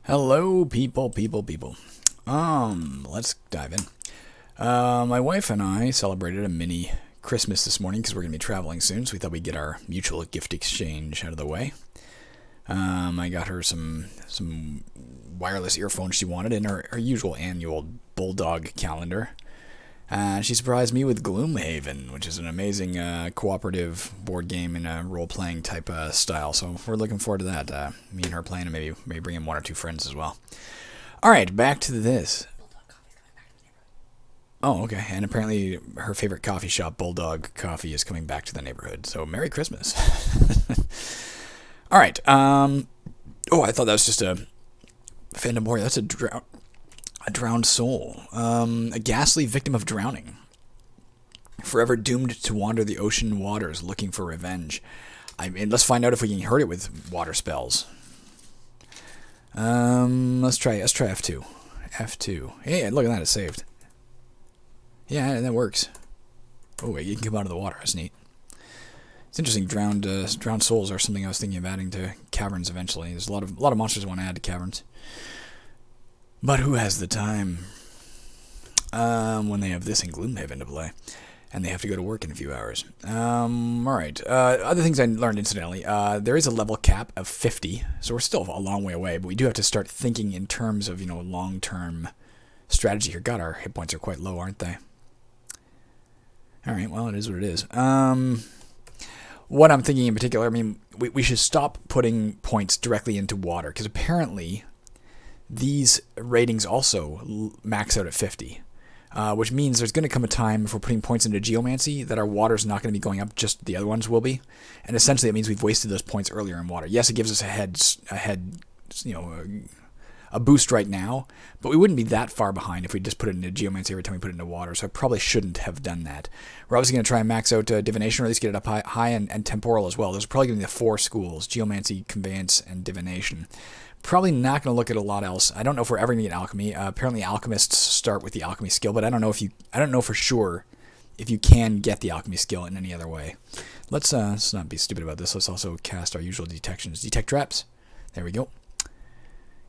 Hello, people. Let's dive in. My wife and I celebrated a mini Christmas this morning because we're going to be traveling soon, so we thought we'd get our mutual gift exchange out of the way. I got her some wireless earphones she wanted and her usual annual Bulldog calendar. She surprised me with Gloomhaven, which is an amazing cooperative board game in a role-playing type style. So we're looking forward to that. Me and her playing, and maybe bring in one or two friends as well. All right, back to this. Oh, okay. And apparently her favorite coffee shop, Bulldog Coffee, is coming back to the neighborhood. So Merry Christmas. All right. I thought that was just a Phantom Warrior. That's a drowned soul. A ghastly victim of drowning. Forever doomed to wander the ocean waters looking for revenge. Let's find out if we can hurt it with water spells. Let's try F2. F2. Hey, look at that, it's saved. Yeah, that works. Oh, wait, you can come out of the water. That's neat. It's interesting. Drowned souls are something I was thinking of adding to caverns eventually. There's a lot of monsters I want to add to caverns. But who has the time when they have this in Gloomhaven to play? And they have to go to work in a few hours. Alright. Other things I learned incidentally. There is a level cap of 50, so we're still a long way away, but we do have to start thinking in terms of, long-term strategy here. God, our hit points are quite low, aren't they? Alright, well, it is what it is. What I'm thinking in particular, we should stop putting points directly into water, because apparently these ratings also max out at 50, which means there's going to come a time if we're putting points into geomancy that our water's not going to be going up, just the other ones will be, and essentially it means we've wasted those points earlier in water. Yes, it gives us a boost right now, but we wouldn't be that far behind if we just put it into geomancy every time we put it into water, so I probably shouldn't have done that. We're obviously going to try and max out divination, or at least get it up high and temporal as well. There's probably going to be the 4 schools: geomancy, conveyance, and divination. Probably not going to look at a lot else. I don't know if we're ever going to get alchemy. Apparently alchemists start with the alchemy skill, but I don't know for sure if you can get the alchemy skill in any other way. Let's not be stupid about this. Let's also cast our usual detections. Detect traps. There we go.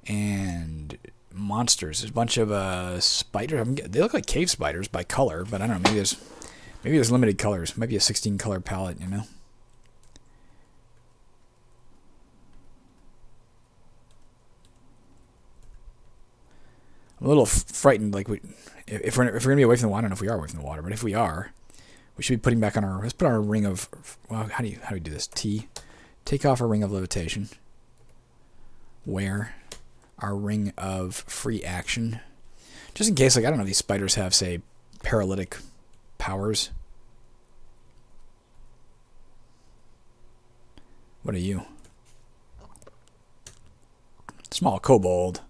And monsters. There's a bunch of spiders. They look like cave spiders by color, but I don't know. Maybe there's limited colors. Might be a 16 color palette, I'm a little frightened. Like if we're gonna be away from the water, I don't know if we are away from the water, but if we are, we should be putting back on our. Let's put our ring of. Well, how do we do this? Take off our ring of levitation. Wear our ring of free action, just in case. Like I don't know, these spiders have, say, paralytic powers. What are you? Small kobold.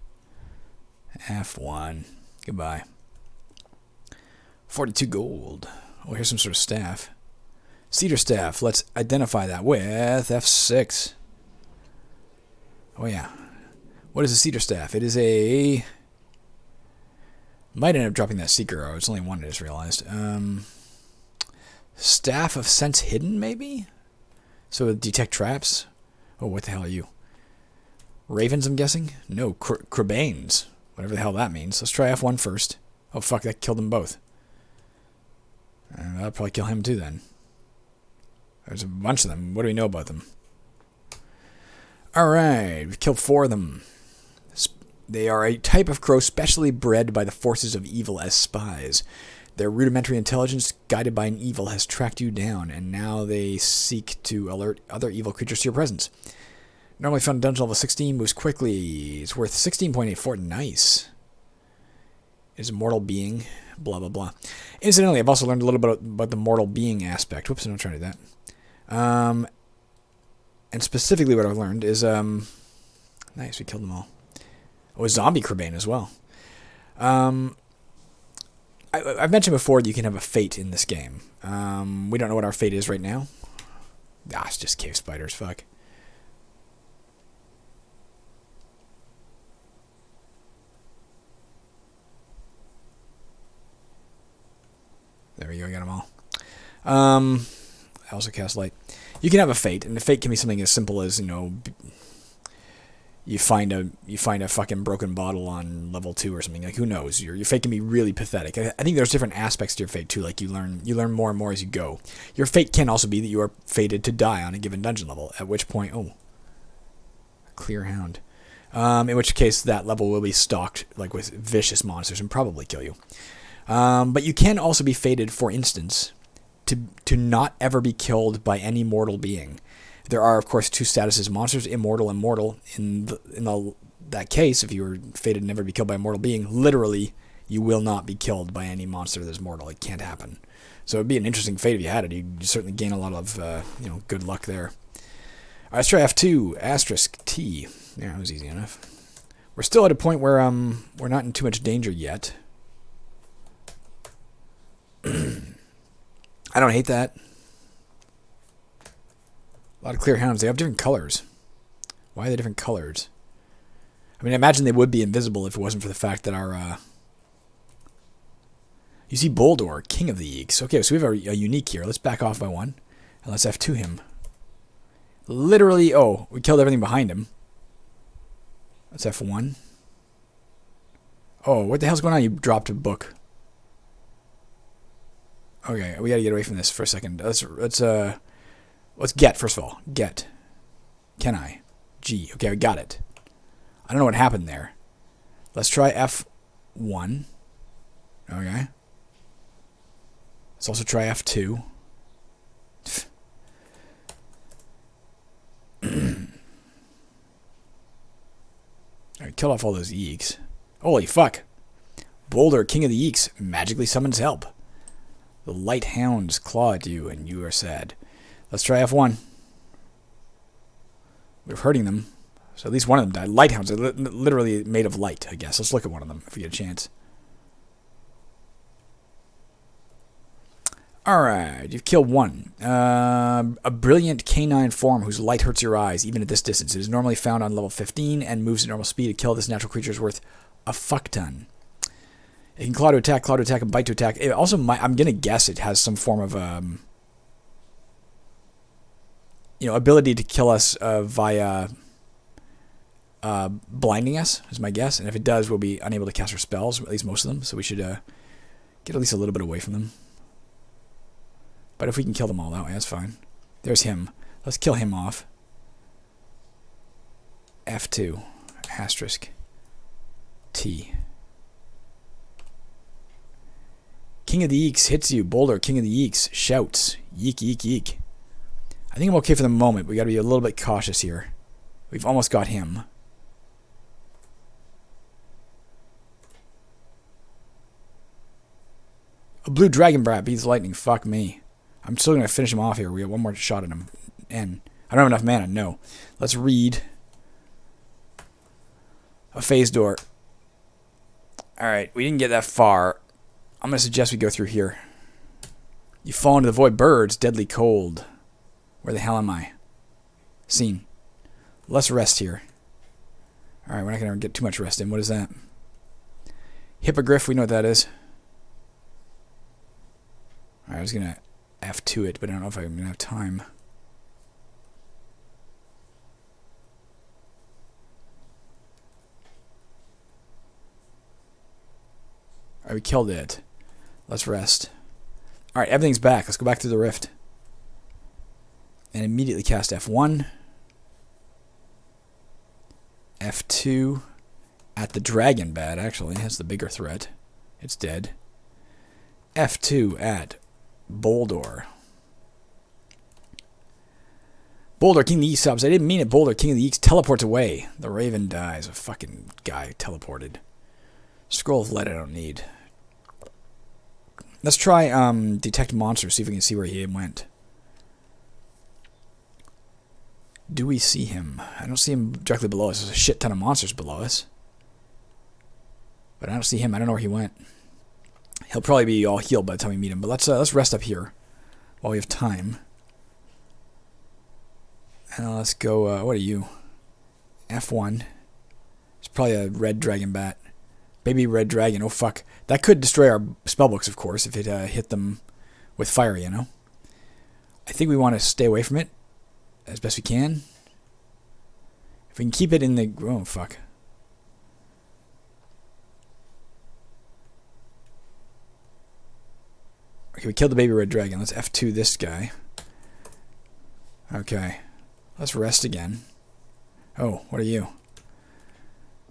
F1. Goodbye. 42 gold. Oh, here's some sort of staff. Cedar staff. Let's identify that with F6. Oh, yeah. What is a cedar staff? It is a... Might end up dropping that seeker arrow. It's only one, I just realized. Staff of sense hidden, maybe? So detect traps? Oh, what the hell are you? Ravens, I'm guessing? No, Crabanes. Whatever the hell that means. Let's try F1 first. Oh, fuck, that killed them both. That'll probably kill him too, then. There's a bunch of them. What do we know about them? Alright, we've killed 4 of them. They are a type of crow specially bred by the forces of evil as spies. Their rudimentary intelligence, guided by an evil, has tracked you down, and now they seek to alert other evil creatures to your presence. Normally found in dungeon level 16, moves quickly. It's worth 16.84. Nice. Is a mortal being. Blah, blah, blah. Incidentally, I've also learned a little bit about the mortal being aspect. Whoops, I'm not trying to do that. And specifically what I've learned is... Nice, we killed them all. Oh, a zombie Crabane as well. I've mentioned before that you can have a fate in this game. We don't know what our fate is right now. It's just cave spiders, fuck. There we go, I got them all. I also cast light. You can have a fate, and the fate can be something as simple as, you find a fucking broken bottle on level 2 or something. Like, who knows? Your fate can be really pathetic. I think there's different aspects to your fate too. Like, you learn more and more as you go. Your fate can also be that you are fated to die on a given dungeon level. At which point, a clear hound. In which case, that level will be stocked like with vicious monsters and probably kill you. But you can also be fated, for instance, to not ever be killed by any mortal being. There are, of course, 2 statuses: monsters, immortal, and mortal. In that case, if you were fated to never be killed by a mortal being, literally, you will not be killed by any monster that's mortal. It can't happen. So it'd be an interesting fate if you had it. You'd certainly gain a lot of good luck there. All right, let's try F2, asterisk T. Yeah, that was easy enough. We're still at a point where we're not in too much danger yet. I don't hate that. A lot of clear hounds. They have different colors. Why are they different colors? I mean, I imagine they would be invisible if it wasn't for the fact that our... You see Boldor, King of the Eeks. Okay, so we have a unique here. Let's back off by 1. And let's F2 him. Literally, we killed everything behind him. Let's F1. Oh, what the hell's going on? You dropped a book. Okay, we gotta get away from this for a second. Let's get, first of all. Get. Can I? G. Okay, I got it. I don't know what happened there. Let's try F1. Okay. Let's also try F2. Alright, kill off all those Eeks. Holy fuck. Boldor, King of the Eeks, magically summons help. The light hounds claw at you, and you are sad. Let's try F1. We're hurting them. So at least one of them died. Light hounds are literally made of light, I guess. Let's look at one of them if we get a chance. Alright, you've killed one. A brilliant canine form whose light hurts your eyes, even at this distance. It is normally found on level 15 and moves at normal speed. To kill this natural creature is worth a fuck ton. It can claw to attack, and bite to attack. It also might, I'm going to guess it has some form of, ability to kill us via blinding us, is my guess. And if it does, we'll be unable to cast our spells, at least most of them. So we should get at least a little bit away from them. But if we can kill them all that way, that's fine. There's him. Let's kill him off. F2, asterisk, T. King of the Eeks hits you. Boldor, King of the Eeks, shouts. Yeek, yeek, yeek. I think I'm okay for the moment. We got to be a little bit cautious here. We've almost got him. A blue dragon brat beats lightning. Fuck me. I'm still going to finish him off here. We have one more shot at him. And I don't have enough mana. No. Let's read a phase door. Alright, we didn't get that far. I'm going to suggest we go through here. You fall into the void. Birds, deadly cold. Where the hell am I? Scene. Let's rest here. Alright, we're not going to get too much rest in. What is that? Hippogriff, we know what that is. Alright, I was going to F2 it, but I don't know if I'm going to have time. Alright, we killed it. Let's rest. Alright, everything's back. Let's go back through the rift. And immediately cast F1. F2. At the dragon bat, actually. That's the bigger threat. It's dead. F2 at Boldor. Boldor, King of the Eeks stops. I didn't mean it. Boldor, King of the Eeks teleports away. The raven dies. A fucking guy teleported. Scroll of light I don't need. Let's try detect monsters, see if we can see where he went. Do we see him? I don't see him directly below us. There's a shit ton of monsters below us. But I don't see him. I don't know where he went. He'll probably be all healed by the time we meet him. But let's rest up here while we have time. And let's go, what are you? F1. It's probably a red dragon bat. Baby red dragon. Oh, fuck. That could destroy our spellbooks, of course, if it hit them with fire, you know? I think we want to stay away from it as best we can. If we can keep it in the... Oh, fuck. Okay, we killed the baby red dragon. Let's F2 this guy. Okay. Let's rest again. Oh, what are you?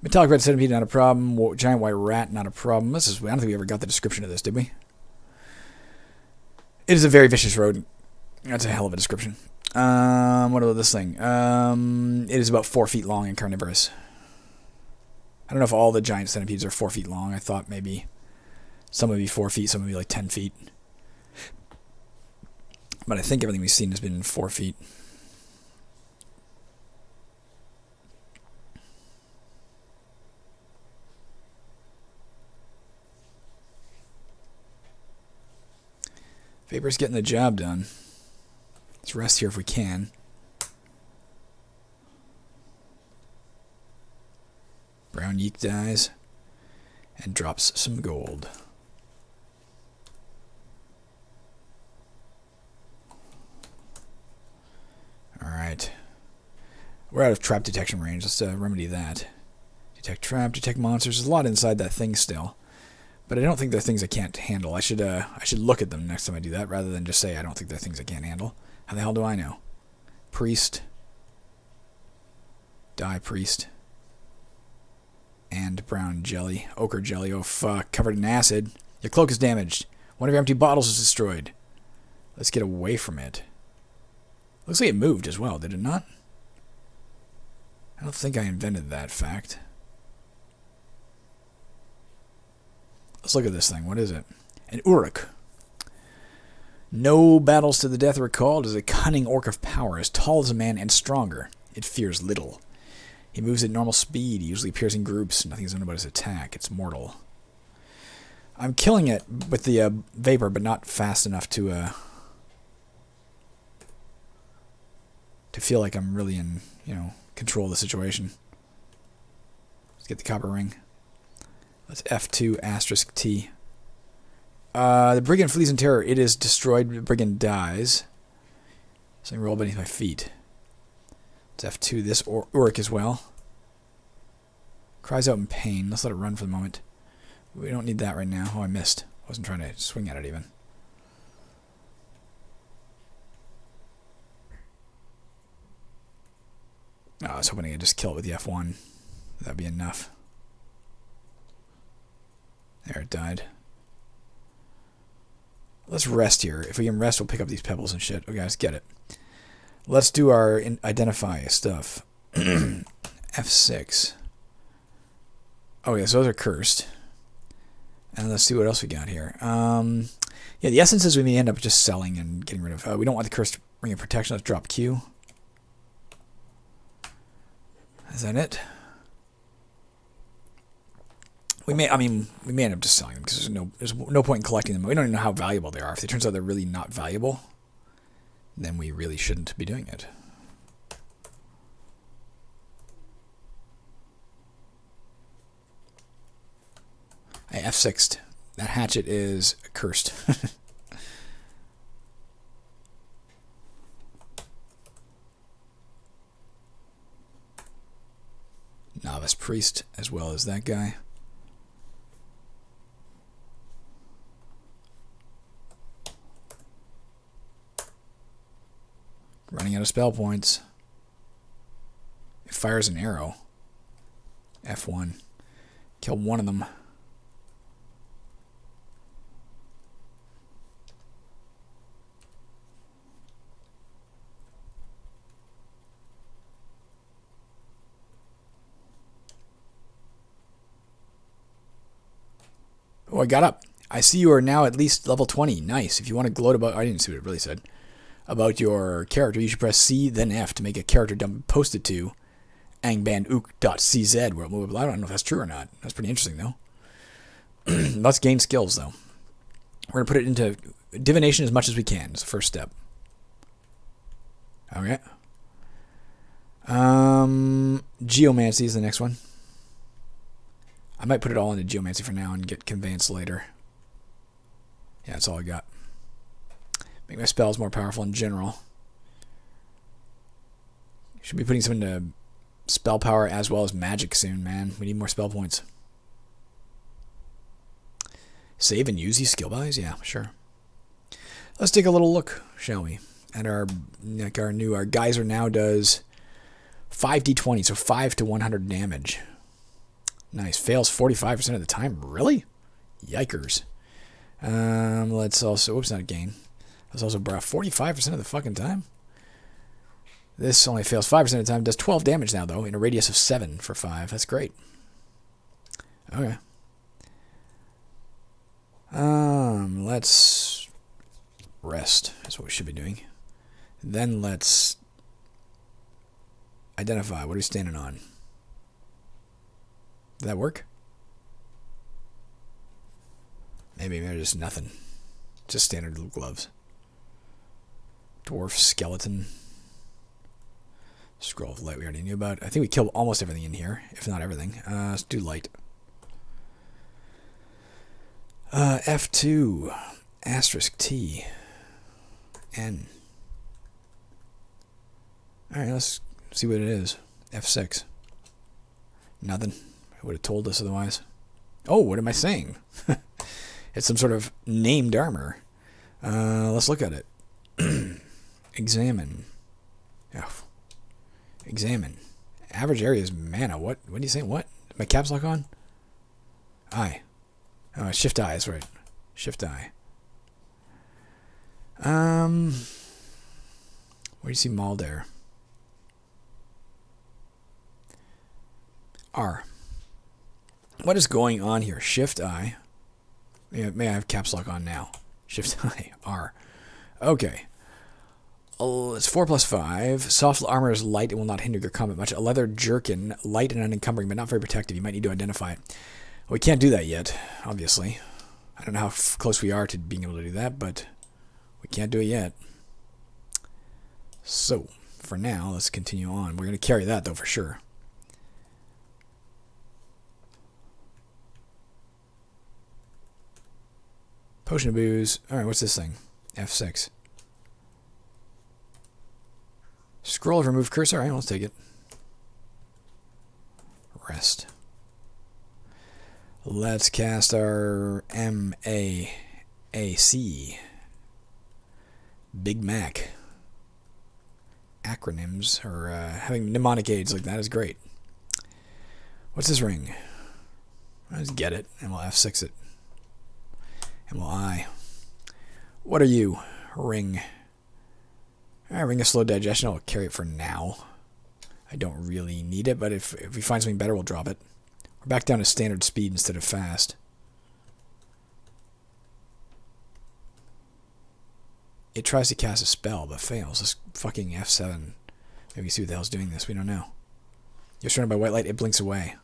Metallic red centipede, not a problem. Giant white rat, not a problem. I don't think we ever got the description of this, did we? It is a very vicious rodent. That's a hell of a description. What about this thing? It is about 4 feet long and carnivorous. I don't know if all the giant centipedes are 4 feet long. I thought maybe some would be 4 feet, some would be like 10 feet. But I think everything we've seen has been 4 feet. Vapor's getting the job done. Let's rest here if we can. Brown yeek dies and drops some gold. Alright. We're out of trap detection range. Let's remedy that. Detect trap, detect monsters. There's a lot inside that thing still. But I don't think they're things I can't handle. I should look at them next time I do that, rather than just say I don't think they're things I can't handle. How the hell do I know? Priest. Die priest. And brown jelly. Ochre jelly. Oh fuck. Covered in acid. Your cloak is damaged. One of your empty bottles is destroyed. Let's get away from it. Looks like it moved as well, did it not? I don't think I invented that fact. Let's look at this thing. What is it? An Uruk. No battles to the death recalled. Is a cunning orc of power, as tall as a man and stronger. It fears little. He moves at normal speed. He usually appears in groups. Nothing is known about his attack. It's mortal. I'm killing it with the vapor, but not fast enough to feel like I'm really in, control of the situation. Let's get the copper ring. Let's F2 asterisk T. The brigand flees in terror. It is destroyed. The brigand dies. Something rolled beneath my feet. Let's F2 this Uruk as well. Cries out in pain. Let's let it run for the moment. We don't need that right now. Oh, I missed. I wasn't trying to swing at it even. Oh, I was hoping I could just kill it with the F1. That'd be enough. There, it died. Let's rest here. If we can rest, we'll pick up these pebbles and shit. Okay, let's get it. Let's do our identify stuff. F6. Oh, yeah, so those are cursed. And let's see what else we got here. Yeah, the essences we may end up just selling and getting rid of. We don't want the cursed ring of protection. Let's drop Q. Is that it? We may end up just selling them because there's no point in collecting them. We don't even know how valuable they are. If it turns out they're really not valuable, then we really shouldn't be doing it. I F6'd. That hatchet is cursed. Novice priest as well as that guy. Running out of spell points. It fires an arrow. F1. Kill one of them. Oh, I got up. I see you are now at least level 20. Nice. If you want to gloat about... I didn't see what it really said. About your character, you should press C, then F to make a character dump posted to angbanduk.cz. Where I don't know if that's true or not. That's pretty interesting, though. Let's gain skills, though. We're going to put it into divination as much as we can. It's the first step. Okay. Geomancy is the next one. I might put it all into geomancy for now and get conveyance later. Yeah, that's all I got. Make my spells more powerful in general. Should be putting some into spell power as well as magic soon, man. We need more spell points. Save and use these skill values? Yeah, sure. Let's take a little look, shall we? At our geyser now does 5d20, so 5 to 100 damage. Nice. Fails 45% of the time. Really? Yikers. Let's also... Oops, not a gain. Let's also borrow 45% of the fucking time. This only fails 5% of the time. Does 12 damage now, though, in a radius of 7 for 5. That's great. Okay. Let's rest. That's what we should be doing. Then let's identify. What are we standing on? Did that work? Maybe just nothing. Just standard gloves. Dwarf skeleton. Scroll of light we already knew about. I think we killed almost everything in here, if not everything. Let's do light. F2 asterisk T N. Alright, let's see what it is. F6. Nothing. I would have told us otherwise. Oh, what am I saying? It's some sort of named armor. Let's look at it. Examine. Oh. Examine. Average area is mana. What are you saying? What? My caps lock on? I. Oh, shift I, that's right. Shift I. Where do you see Boldor? R. What is going on here? Shift I. May I have caps lock on now? Shift I. R. Okay. It's 4 plus 5. Soft armor is light and will not hinder your combat much. A leather jerkin, light and unencumbering, but not very protective. You might need to identify it. We can't do that yet, obviously. I don't know how close we are to being able to do that, but we can't do it yet. So, for now, let's continue on. We're going to carry that, though, for sure. Potion of booze. Alright, what's this thing? F6. Scroll of remove cursor. Alright, let's take it. Rest. Let's cast our MAAC. Big Mac. Acronyms, or having mnemonic aids like that is great. What's this ring? Let's get it, and we'll F6 it. And we'll I. What are you? Ring. Alright, ring of slow digestion. I'll carry it for now. I don't really need it, but if we find something better, we'll drop it. We're back down to standard speed instead of fast. It tries to cast a spell, but fails. Let's fucking F7. Maybe see what the hell's doing this. We don't know. You're surrounded by white light. It blinks away.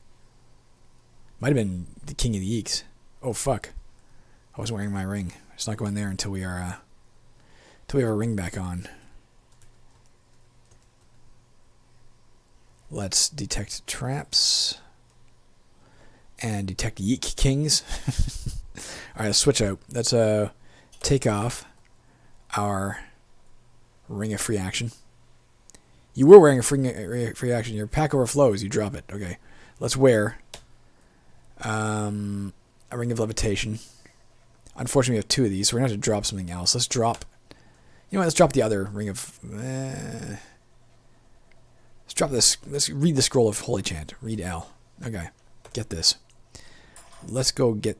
Might have been the King of the Eeks. Oh, fuck. I wasn't wearing my ring. It's not going there until we are, until we have our ring back on. Let's detect traps. And detect Yeek Kings. Alright, let's switch out. Let's take off our ring of free action. You were wearing a free action. Your pack overflows. You drop it. Okay. Let's wear a ring of levitation. Unfortunately, we have 2 of these, so we're going to have to drop something else. Let's drop... You know what? Let's drop the other ring of... let's drop this. Let's read the scroll of Holy Chant. Read L. Okay. Get this. Let's go get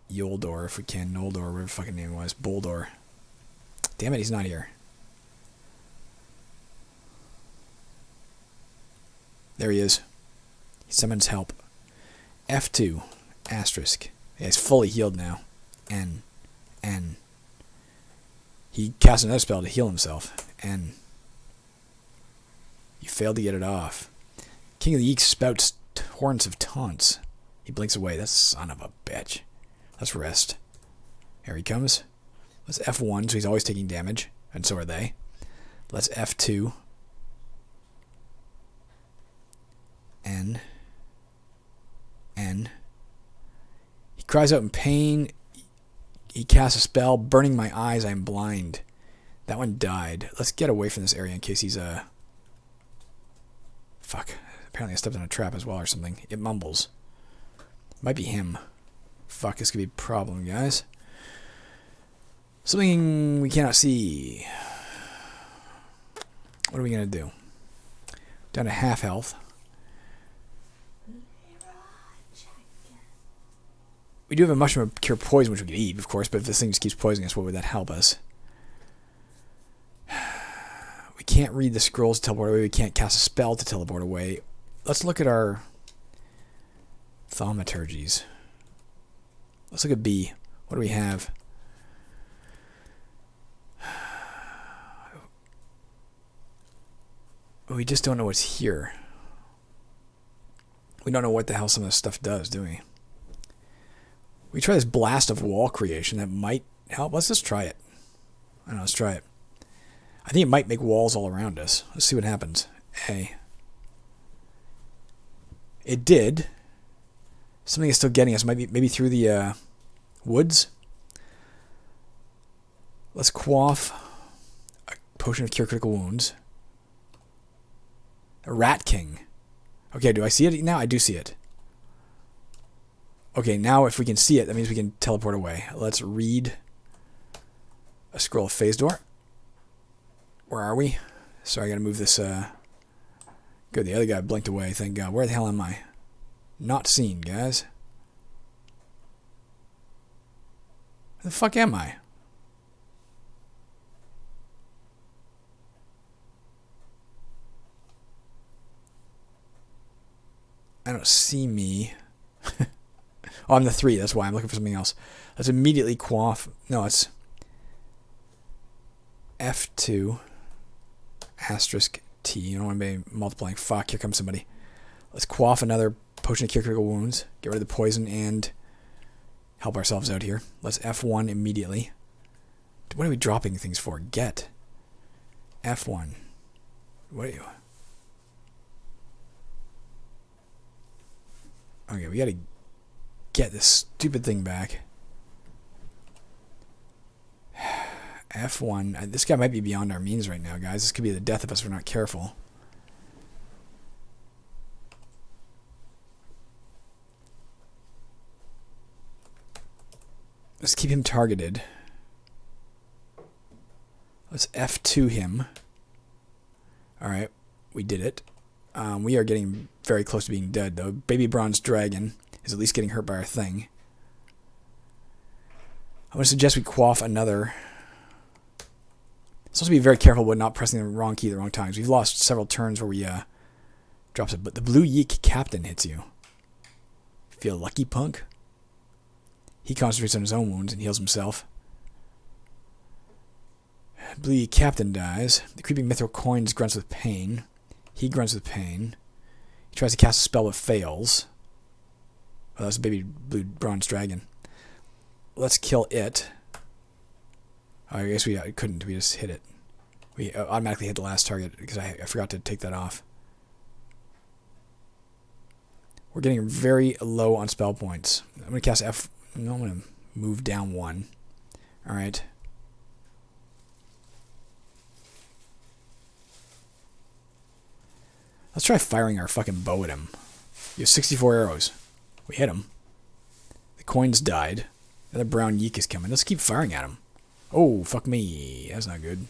Boldor if we can. Noldor, whatever the fucking name was. Boldor. Damn it, he's not here. There he is. He summons help. F2. Asterisk. Yeah, he's fully healed now. N. He cast another spell to heal himself. N. You failed to get it off. King of the Eeks spouts horns of taunts. He blinks away. That son of a bitch. Let's rest. Here he comes. Let's F1, so he's always taking damage. And so are they. Let's F2. N. He cries out in pain. He casts a spell. Burning my eyes, I am blind. That one died. Let's get away from this area in case he's fuck. Apparently I stepped in a trap as well or something. It mumbles. Might be him. Fuck, this could be a problem, guys. Something we cannot see. What are we going to do? Down to half health. We do have a mushroom of cure poison, which we could eat, of course, but if this thing just keeps poisoning us, what would that help us? We can't read the scrolls to teleport away. We can't cast a spell to teleport away. Let's look at our thaumaturgies. Let's look at B. What do we have? We just don't know what's here. We don't know what the hell some of this stuff does, do we? We try this blast of wall creation. That might help. Let's just try it. I don't know, let's try it. I think it might make walls all around us. Let's see what happens. A. It did. Something is still getting us. Maybe through the woods. Let's quaff a potion of cure critical wounds. A rat king. Okay, do I see it now? I do see it. Okay, now if we can see it, that means we can teleport away. Let's read a scroll of phase door. Where are we? Sorry, I gotta move this. Good, the other guy blinked away, thank God. Where the hell am I? Not seen, guys. Where the fuck am I? I don't see me. Oh, I'm the 3. That's why I'm looking for something else. Let's immediately quaff. No, it's F2 asterisk T. You don't want to be multiplying. Fuck, here comes somebody. Let's quaff another potion of cure critical wounds. Get rid of the poison and help ourselves out here. Let's F1 immediately. What are we dropping things for? Get. F1. What are you? Okay, we gotta get this stupid thing back. F1. This guy might be beyond our means right now, guys. This could be the death of us if we're not careful. Let's keep him targeted. Let's F2 him. Alright, we did it. We are getting very close to being dead, though. Baby Bronze Dragon is at least getting hurt by our thing. I'm going to suggest we quaff another. Supposed to be very careful about not pressing the wrong key at the wrong times. We've lost several turns where we drops it, but the Blue Yeek Captain hits you. Feel lucky, punk? He concentrates on his own wounds and heals himself. Blue Yeek Captain dies. The creeping mithril coins grunts with pain. He grunts with pain. He tries to cast a spell but fails. Oh, that's a baby blue bronze dragon. Let's kill it. Oh, I guess we couldn't. We just hit it. We automatically hit the last target because I forgot to take that off. We're getting very low on spell points. I'm going to cast F. No, I'm going to move down 1. Alright. Let's try firing our fucking bow at him. You have 64 arrows. We hit him. The coins died. Another brown yeek is coming. Let's keep firing at him. Oh, fuck me. That's not good.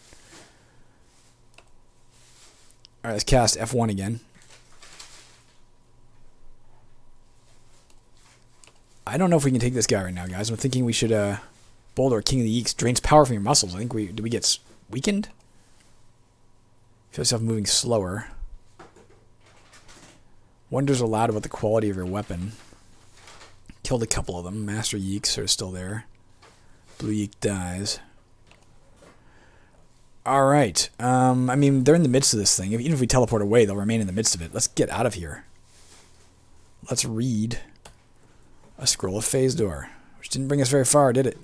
Alright, let's cast F1 again. I don't know if we can take this guy right now, guys. I'm thinking we should, Boldor, King of the Yeeks, drains power from your muscles. I think did we get weakened? Feel yourself moving slower. Wonders aloud about the quality of your weapon. Killed a couple of them. Master Yeeks are still there. Blue Yeek dies. Alright. I mean, they're in the midst of this thing. Even if we teleport away, they'll remain in the midst of it. Let's get out of here. Let's read a scroll of phase door. Which didn't bring us very far, did it?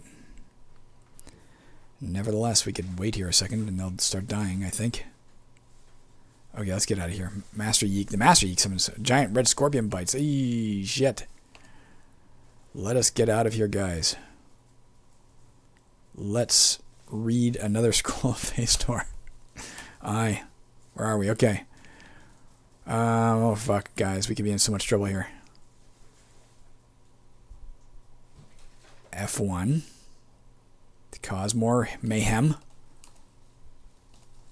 Nevertheless, we could wait here a second and they'll start dying, I think. Okay, let's get out of here. Master Yeek. The Master Yeek summons giant red scorpion bites. Eee, shit. Let us get out of here, guys. Let's read another scroll of phase door. Aye. Where are we? Okay. Oh, fuck, guys. We could be in so much trouble here. F1. To cause more mayhem.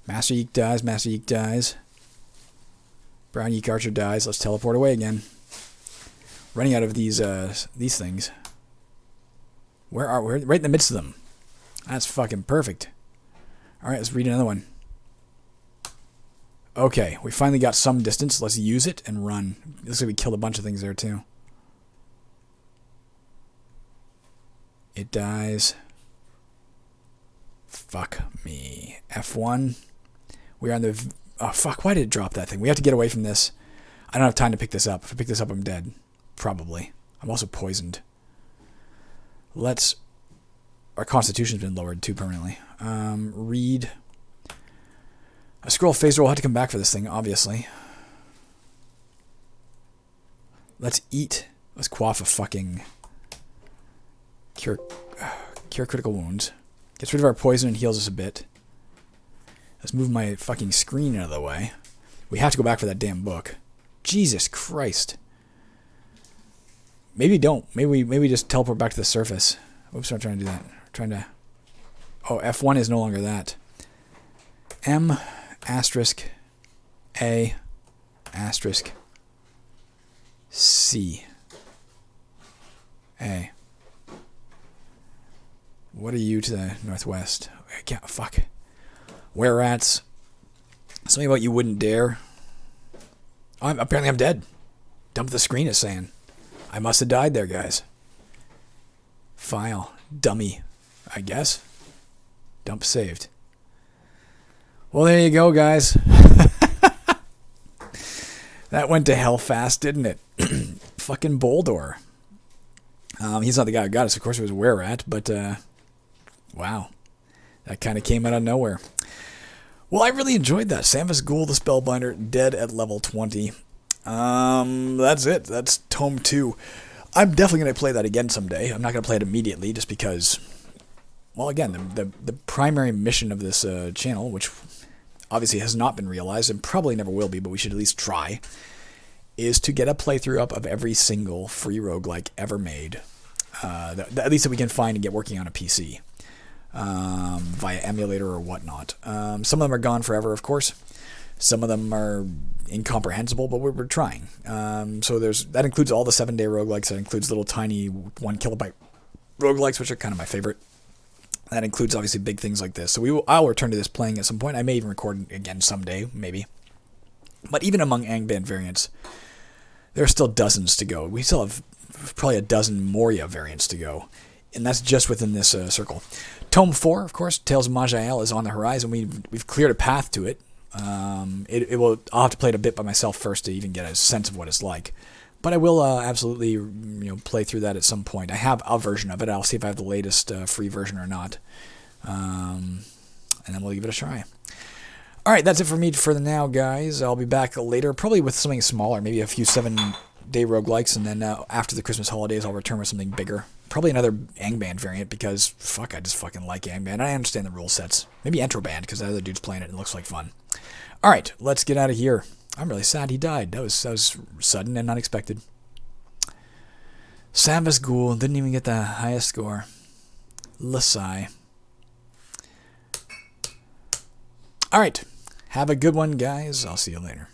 Master Yeek dies. Master Yeek dies. Brown Yeek Archer dies. Let's teleport away again. Running out of these things. Where are we? Right in the midst of them. That's fucking perfect. Alright, let's read another one. Okay, we finally got some distance. Let's use it and run. Looks like we killed a bunch of things there too. It dies. Fuck me. F1. We are on the... Oh, fuck. Why did it drop that thing? We have to get away from this. I don't have time to pick this up. If I pick this up, I'm dead. Probably. I'm also poisoned. Let's... Our constitution's been lowered too permanently. Read. A scroll phaser will have to come back for this thing, obviously. Let's eat. Let's quaff a fucking... Cure critical wounds. Gets rid of our poison and heals us a bit. Let's move my fucking screen out of the way. We have to go back for that damn book. Jesus Christ. Maybe don't. Maybe we just teleport back to the surface. Oops, I'm not trying to do that. I'm trying to... Oh, F1 is no longer that. M asterisk A asterisk C A. What are you to the northwest? I can't... Fuck. Where rats? Something about you wouldn't dare. Apparently I'm dead. Dump the screen is saying. I must have died there, guys. File. Dummy. I guess. Dump saved. Well, there you go, guys. That went to hell fast, didn't it? Fucking Boldor. He's not the guy who got us. Of course, it was a were-rat, but... wow. That kind of came out of nowhere. Well, I really enjoyed that. Samus Ghoul, the Spellbinder, dead at level 20. That's it. That's Tome 2. I'm definitely going to play that again someday. I'm not going to play it immediately just because, well, again, the primary mission of this channel, which obviously has not been realized and probably never will be, but we should at least try, is to get a playthrough up of every single free roguelike ever made, at least that we can find and get working on a PC. Via emulator or whatnot. Some of them are gone forever, of course. Some of them are incomprehensible, but we're trying. So that includes all the 7-day roguelikes. That includes little tiny 1 kilobyte roguelikes, which are kind of my favorite. That includes obviously big things like this. So I'll return to this playing at some point. I may even record again someday, maybe. But even among Angband variants, there are still dozens to go. We still have probably a dozen Moria variants to go. And that's just within this circle. Tome 4, of course, Tales of Majael is on the horizon. We've cleared a path to it. I'll have to play it a bit by myself first to even get a sense of what it's like. But I will absolutely play through that at some point. I have a version of it. I'll see if I have the latest free version or not. And then we'll give it a try. All right, that's it for me for now, guys. I'll be back later, probably with something smaller, maybe a few 7-day roguelikes, and then after the Christmas holidays, I'll return with something bigger. Probably another Angband variant, because, fuck, I just fucking like Angband. I understand the rule sets. Maybe Entroband, because the other dude's playing it and it looks like fun. Alright, let's get out of here. I'm really sad he died. That was sudden and unexpected. Samus Ghoul didn't even get the highest score. Lasai. Alright, have a good one, guys. I'll see you later.